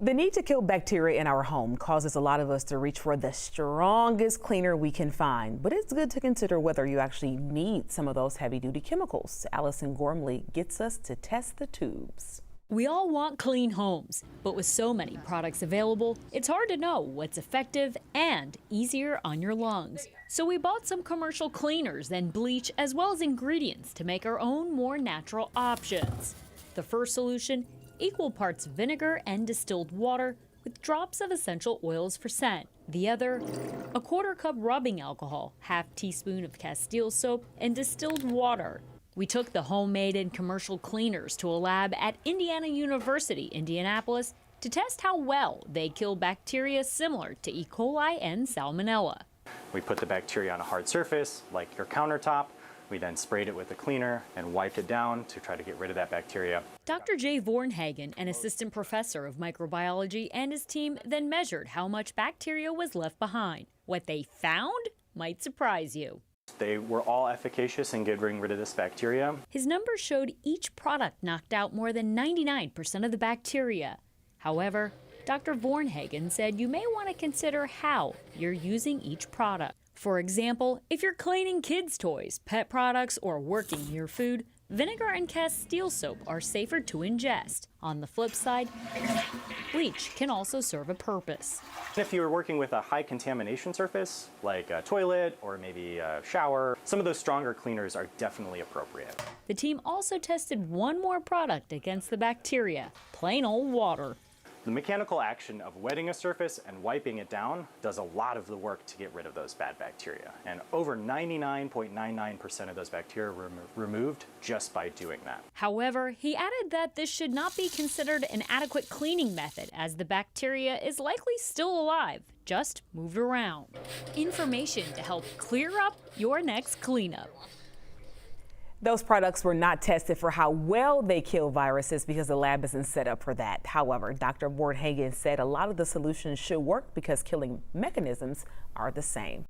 The need to kill bacteria in our home causes a lot of us to reach for the strongest cleaner we can find. But it's good to consider whether you actually need some of those heavy-duty chemicals. Allison Gormley gets us to test the tubes. We all want clean homes, but with so many products available, it's hard to know what's effective and easier on your lungs. So we bought some commercial cleaners, then bleach, as well as ingredients to make our own more natural options. The first solution, equal parts vinegar and distilled water with drops of essential oils for scent. The other, a 1/4 cup rubbing alcohol, 1/2 teaspoon of Castile soap, and distilled water. We took the homemade and commercial cleaners to a lab at Indiana University, Indianapolis, to test how well they kill bacteria similar to E. coli and Salmonella. We put the bacteria on a hard surface, like your countertop. We then sprayed it with a cleaner and wiped it down to try to get rid of that bacteria. Dr. Jay Vornhagen, an assistant professor of microbiology, and his team then measured how much bacteria was left behind. What they found might surprise you. They were all efficacious in getting rid of this bacteria. His numbers showed each product knocked out more than 99% of the bacteria. However, Dr. Vornhagen said you may want to consider how you're using each product. For example, if you're cleaning kids' toys, pet products, or working near food, vinegar and Castile soap are safer to ingest. On the flip side, bleach can also serve a purpose. If you were working with a high contamination surface, like a toilet or maybe a shower, some of those stronger cleaners are definitely appropriate. The team also tested one more product against the bacteria, plain old water. The mechanical action of wetting a surface and wiping it down does a lot of the work to get rid of those bad bacteria. And over 99.99% of those bacteria were removed just by doing that. However, he added that this should not be considered an adequate cleaning method as the bacteria is likely still alive, just moved around. Information to help clear up your next cleanup. Those products were not tested for how well they kill viruses because the lab isn't set up for that. However, Dr. Vornhagen said a lot of the solutions should work because killing mechanisms are the same.